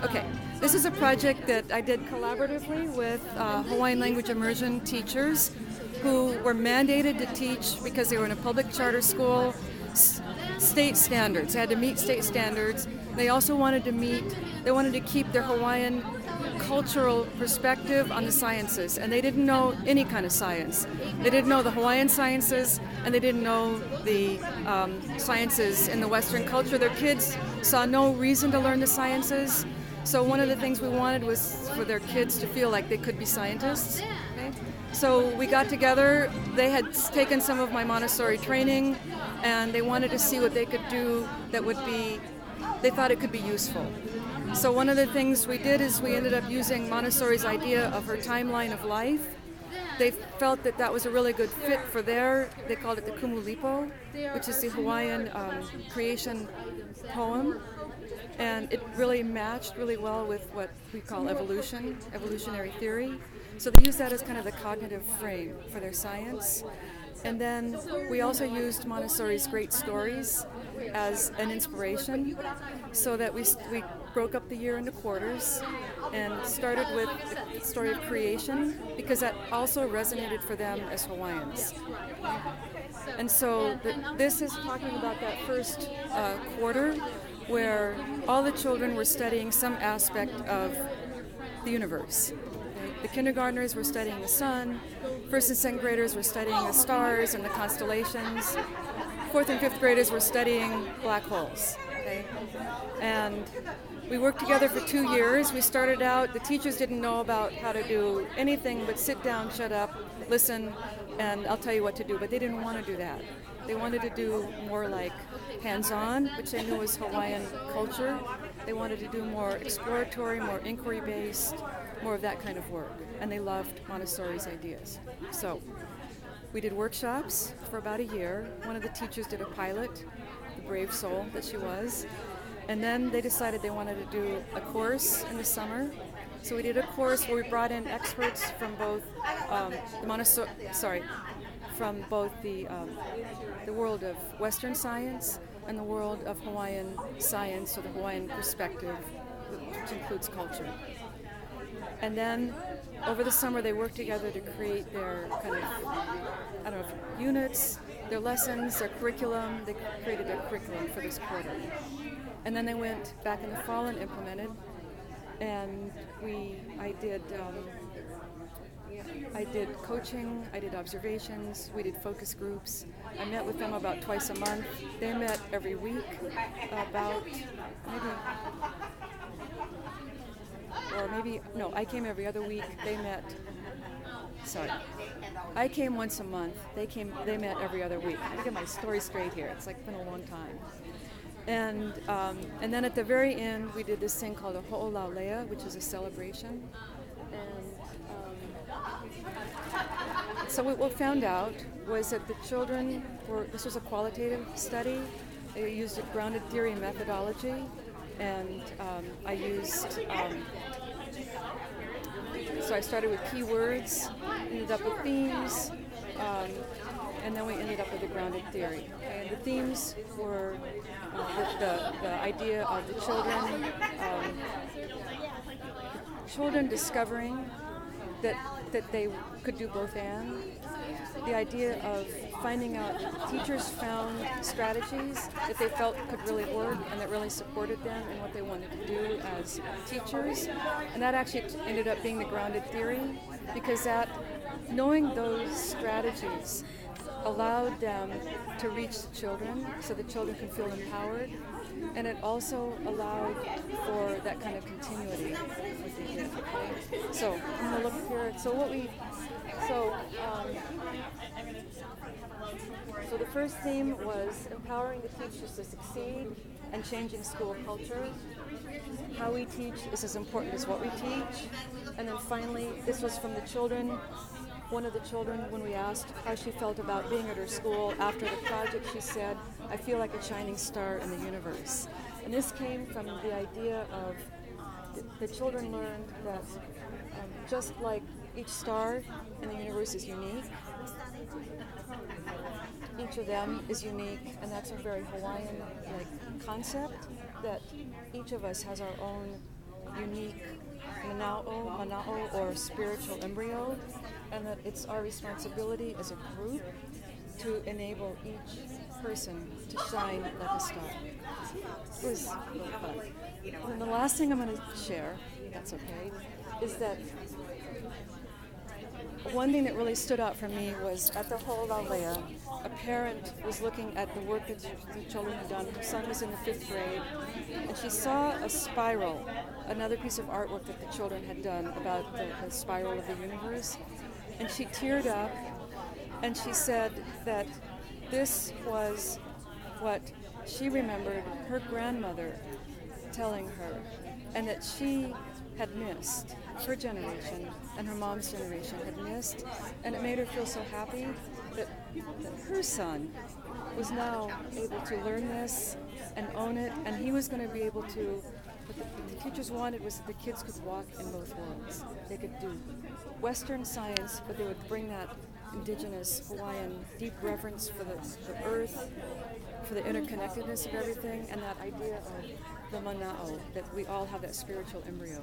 Okay, this is a project that I did collaboratively with Hawaiian language immersion teachers who were mandated to teach because they were in a public charter school, state standards. They had to meet state standards. They also wanted to keep their Hawaiian cultural perspective on the sciences, and they didn't know any kind of science. They didn't know the Hawaiian sciences, and they didn't know the sciences in the Western culture. Their kids saw no reason to learn the sciences. So one of the things we wanted was for their kids to feel like they could be scientists. Okay? So we got together. They had taken some of my Montessori training, and they wanted to see what they could do that would be, they thought it could be useful. So one of the things we did is we ended up using Montessori's idea of her timeline of life. They felt that that was a really good fit for they called it the Kumulipo, which is the Hawaiian creation poem. And it really matched really well with what we call evolutionary theory. So they used that as kind of the cognitive frame for their science. And then we also used Montessori's great stories as an inspiration, so that we broke up the year into quarters and started with the story of creation, because that also resonated for them as Hawaiians. And so this is talking about that first quarter where all the children were studying some aspect of the universe. The kindergartners were studying the sun, first and second graders were studying the stars and the constellations, fourth and fifth graders were studying black holes. Okay? And we worked together for 2 years. We started out, the teachers didn't know about how to do anything but sit down, shut up, listen, and I'll tell you what to do, but they didn't want to do that. They wanted to do more like hands-on, which they knew was Hawaiian culture. They wanted to do more exploratory, more inquiry-based, more of that kind of work. And they loved Montessori's ideas. So we did workshops for about a year. One of the teachers did a pilot, the brave soul that she was. And then they decided they wanted to do a course in the summer. So we did a course where we brought in experts from both from both the world of Western science and the world of Hawaiian science, or the Hawaiian perspective, which includes culture. And then over the summer they worked together to create their kind of, units, their lessons, their curriculum. They created their curriculum for this quarter. And then they went back in the fall and implemented. And I did coaching, I did observations, we did focus groups. I met with them about twice a month. They met every week, I came every other week. I came once a month. They met every other week. I get my story straight here. It's been a long time. And then at the very end, we did this thing called a ho'olaulea, which is a celebration. And so what we found out was that the children this was a qualitative study. They used a grounded theory and methodology. And so I started with keywords, ended up with themes, and then we ended up with a grounded theory. And the themes were the idea of the children discovering that they could do both and. The idea of finding out, teachers found strategies that they felt could really work and that really supported them in what they wanted to do as teachers. And that actually ended up being the grounded theory, because knowing those strategies allowed them to reach the children so the children can feel empowered, and it also allowed for that kind of continuity with the youth. So I'm going to look here. So the first theme was empowering the teachers to succeed and changing school culture. How we teach is as important as what we teach. And then finally, this was from the children. One of the children, when we asked how she felt about being at her school after the project, she said, "I feel like a shining star in the universe." And this came from the idea of the children learned that just like each star in the universe is unique, each of them is unique, and that's a very Hawaiian concept, that each of us has our own unique mana'o, or spiritual embryo, and that it's our responsibility as a group to enable each person to shine like a star. It was really fun. And the last thing I'm going to share, if that's okay, is that one thing that really stood out for me was at the Ho'olauea, a parent was looking at the work that the children had done. Her son was in the 5th grade, and she saw a spiral, another piece of artwork that the children had done about the spiral of the universe. And she teared up, and she said that this was what she remembered her grandmother telling her, and that she had missed, her generation and her mom's generation had missed, and it made her feel so happy that her son was now able to learn this and own it, and he was going to be able to, what the teachers wanted was that the kids could walk in both worlds. They could do Western science, but they would bring that indigenous Hawaiian deep reverence for the earth, for the interconnectedness of everything, and that idea of the mana'o, that we all have that spiritual embryo.